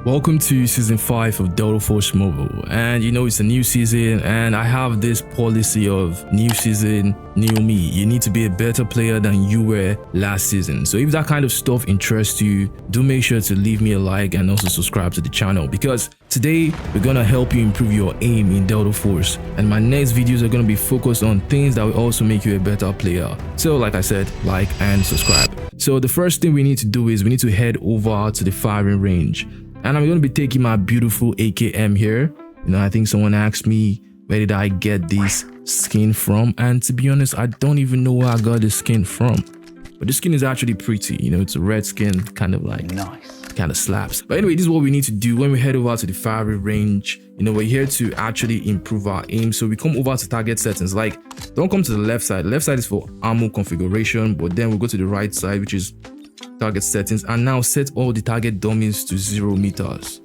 Welcome to season 5 of deltaforce mobile, and it's a new season and I have this policy of new season, new me. You need to be a better player than you were last season. So if that kind of stuff interests you, do make sure to leave me a like and also subscribe to the channel, because today we're gonna help you improve your aim in deltaforce, and my next videos are gonna be focused on things that will also make you a better player. So like I said, like and subscribe. So the first thing we need to do is we need to head over to the firing range. And I'm going to be taking my beautiful AKM here. I think someone asked me, where did I get this skin from? And to be honest, I don't even know where I got this skin from. But the skin is actually pretty. It's a red skin, kind of like nice. Kind of slaps. But anyway, this is what we need to do when we head over to the firing range. We're here to actually improve our aim. So we come over to target settings. Like, don't come to the left side. The left side is for ammo configuration, but then we'll go to the right side, which is target settings, and now set all the target dummies to 0 meters.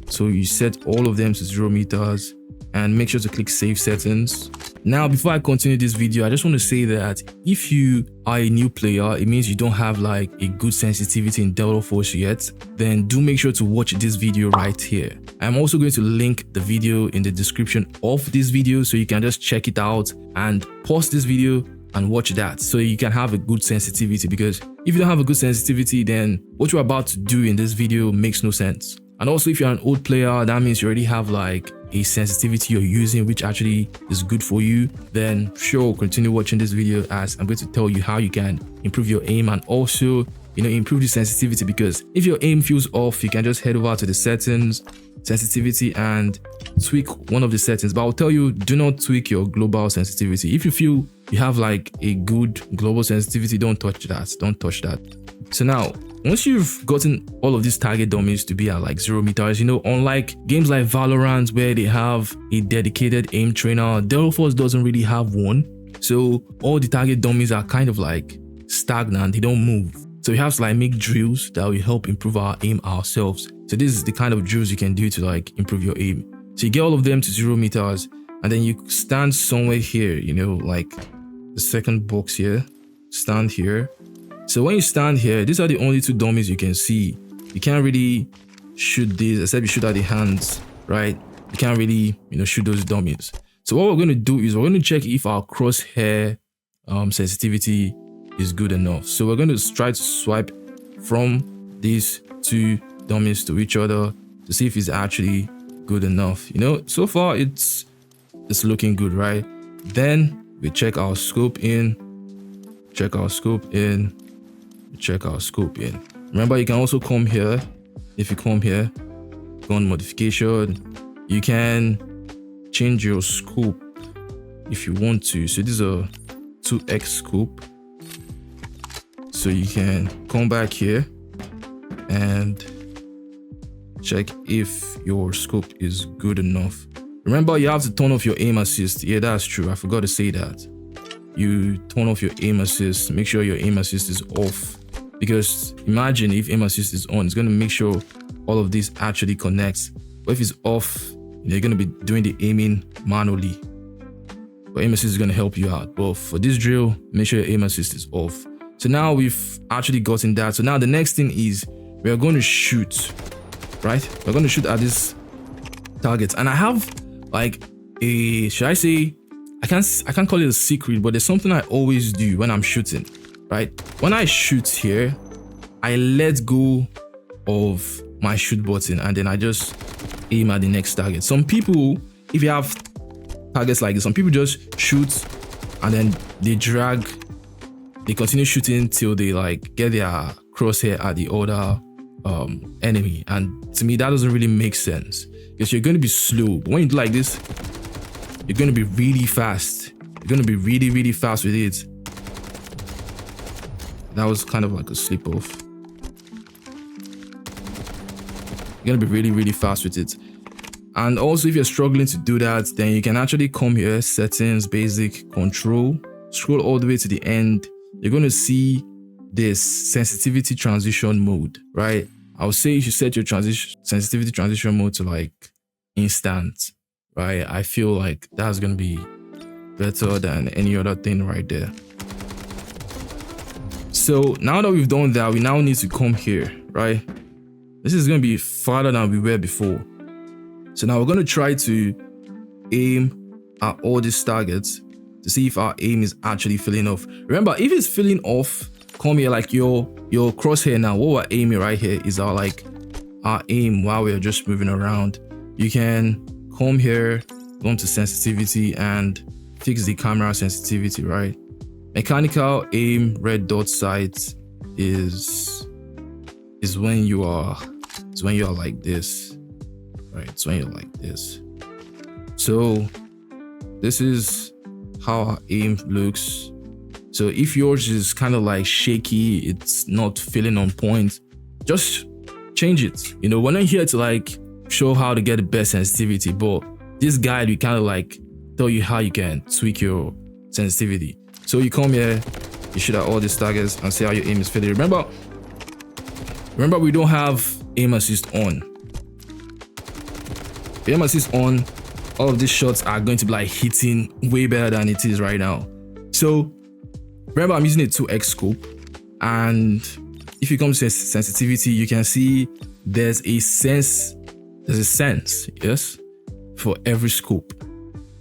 So you set all of them to 0 meters and make sure to click save settings. Now, before I continue this video, I just want to say that if you are a new player, it means you don't have like a good sensitivity in deltaforce yet, then do make sure to watch this video right here. I'm also going to link the video in the description of this video, so you can just check it out and pause this video and watch that so you can have a good sensitivity, because if you don't have a good sensitivity, then what you're about to do in this video makes no sense. And also, if you're an old player, that means you already have like a sensitivity you're using which actually is good for you, then sure, continue watching this video, as I'm going to tell you how you can improve your aim and also improve the sensitivity. Because if your aim feels off, you can just head over to the settings, sensitivity, and tweak one of the settings. But I'll tell you, do not tweak your global sensitivity. If you feel you have like a good global sensitivity, don't touch that. So now, once you've gotten all of these target dummies to be at like 0 meters, unlike games like Valorant where they have a dedicated aim trainer, deltaforce doesn't really have one. So all the target dummies are kind of like stagnant, they don't move. So we have to like make drills that will help improve our aim ourselves. So this is the kind of drills you can do to like improve your aim. So you get all of them to 0 meters, and then you stand somewhere here, like the second box here, stand here. So when you stand here, these are the only 2 dummies you can see. You can't really shoot these except you shoot at the hands, right? You can't really, shoot those dummies. So what we're going to do is we're going to check if our crosshair sensitivity is good enough. So we're going to try to swipe from these 2 dummies to each other to see if it's actually good enough. So far it's looking good, right? Then we check our scope in, check our scope in. Remember, you can also come here. If you come here, go on modification, you can change your scope if you want to. So this is a 2x scope. So you can come back here and check if your scope is good enough. Remember, you have to turn off your aim assist. Yeah, that's true. I forgot to say that. You turn off your aim assist. Make sure your aim assist is off, because imagine if aim assist is on, it's going to make sure all of this actually connects. But if it's off, you're going to be doing the aiming manually. But aim assist is going to help you out. But for this drill, make sure your aim assist is off. So now we've actually gotten that. So now the next thing is we are going to shoot, right? We're going to shoot at this target. And I have like a, should I say, I can't call it a secret, but there's something I always do when I'm shooting, right? When I shoot here, I let go of my shoot button and then I just aim at the next target. Some people, if you have targets like this, some people just shoot and then they continue shooting till they like get their crosshair at the other enemy. And to me, that doesn't really make sense, because you're going to be slow. But when you do like this, you're going to be really fast. You're going to be really, really fast with it. That was kind of like a slip off. You're going to be really, really fast with it. And also, if you're struggling to do that, then you can actually come here, settings, basic, control, scroll all the way to the end. You're going to see this sensitivity transition mode, right? I would say you should set your sensitivity transition mode to like instant, right? I feel like that's going to be better than any other thing right there. So now that we've done that, we now need to come here, right? This is going to be farther than we were before. So now we're going to try to aim at all these targets to see if our aim is actually filling off. Remember, if it's filling off, come here, like your crosshair now. What we're aiming right here is our aim while we're just moving around. You can come here, go to sensitivity and fix the camera sensitivity, right? Mechanical aim red dot sight is when you are like this, right? It's when you're like this. So this is how our aim looks. So if yours is kind of like shaky, it's not feeling on point, just change it. You know, we're not here to like show how to get the best sensitivity, but this guide we kind of like tell you how you can tweak your sensitivity. So you come here, you shoot at all these targets and see how your aim is fitted. Remember we don't have aim assist on. Aim assist on, all of these shots are going to be like hitting way better than it is right now. So remember, I'm using a 2x scope, and if you come to sensitivity, you can see there's a sense, yes, for every scope.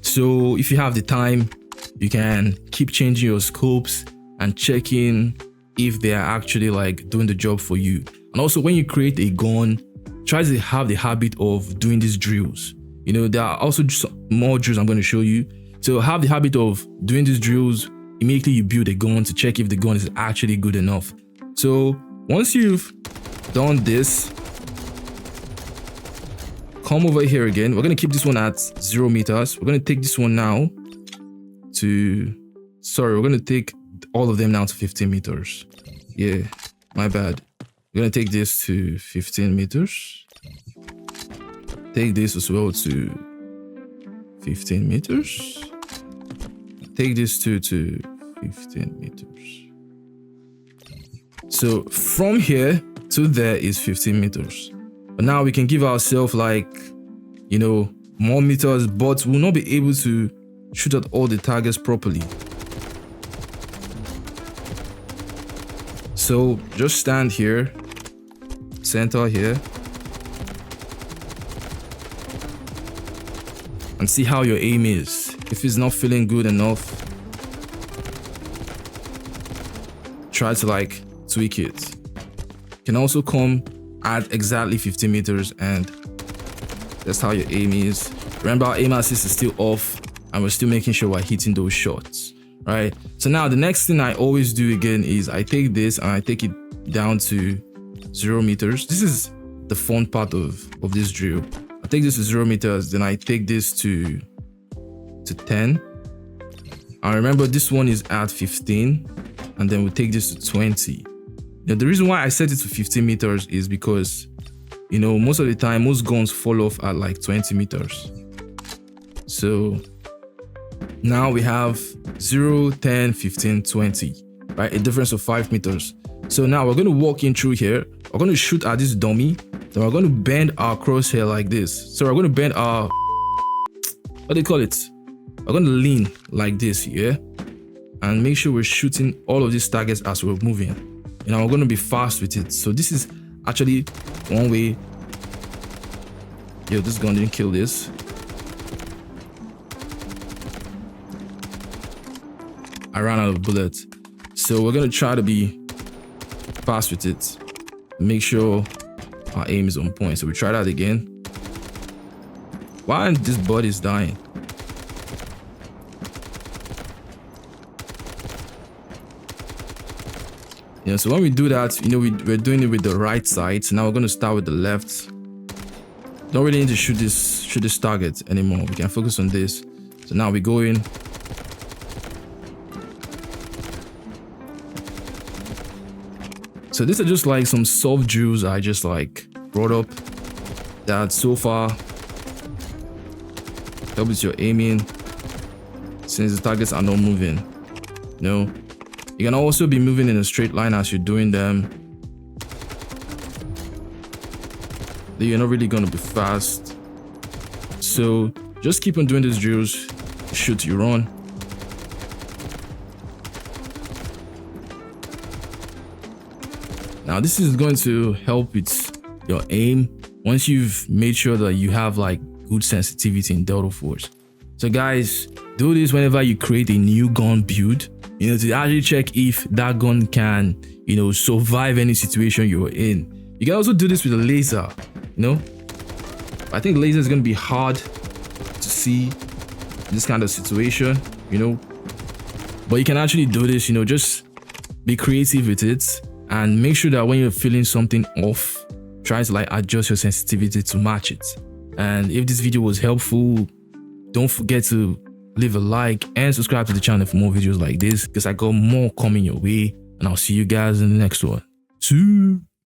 So if you have the time, you can keep changing your scopes and checking if they are actually like doing the job for you. And also, when you create a gun, try to have the habit of doing these drills. You know, there are also more drills I'm going to show you. So have the habit of doing these drills immediately you build a gun to check if the gun is actually good enough. So once you've done this, come over here again. We're going to keep this one at 0 meters. We're going to take this one now to, we're going to take all of them now to 15 meters. Yeah, my bad. We're going to take this to 15 meters. Take this as well to 15 meters. Take this to 15 meters. So from here to there is 15 meters. But now we can give ourselves like, you know, more meters, but we'll not be able to shoot at all the targets properly. So just stand here, center here, and see how your aim is. If it's not feeling good enough, try to like tweak it. You can also come at exactly 15 meters, and that's how your aim is. Remember, our aim assist is still off, and we're still making sure we're hitting those shots, right? So now the next thing I always do again is I take this and I take it down to 0 meters. This is the fun part of this drill. I take this to 0 meters, then I take this to 10. And remember, this one is at 15, and then we take this to 20. Now, the reason why I set it to 15 meters is because, you know, most of the time, most guns fall off at like 20 meters. So now we have 0, 10, 15, 20, right? A difference of 5 meters. So now we're going to walk in through here. We're going to shoot at this dummy. Then we're going to bend our crosshair like this. So we're going to bend our, what do you call it? We're going to lean like this, yeah? And make sure we're shooting all of these targets as we're moving. You know, we're going to be fast with it. So this is actually one way. Yo, this gun didn't kill this. I ran out of bullets. So we're going to try to be fast with it. Make sure our aim is on point. So we try that again. Why aren't these bodies dying? Yeah, so when we do that, you know, we're doing it with the right side. So now we're going to start with the left. Don't really need to shoot this target anymore. We can focus on this. So now we go in. So these are just like some soft drills I just like brought up that so far helps your aiming since the targets are not moving. You know, you can also be moving in a straight line as you're doing them. You're not really going to be fast. So just keep on doing these drills. Shoot, you run. Now this is going to help with your aim, once you've made sure that you have like good sensitivity in deltaforce. So guys, do this whenever you create a new gun build, to actually check if that gun can, survive any situation you're in. You can also do this with a laser, I think laser is going to be hard to see this kind of situation, but you can actually do this, just be creative with it and make sure that when you're feeling something off, try to like adjust your sensitivity to match it. And if this video was helpful, don't forget to leave a like and subscribe to the channel for more videos like this, because I got more coming your way, and I'll see you guys in the next one. See you.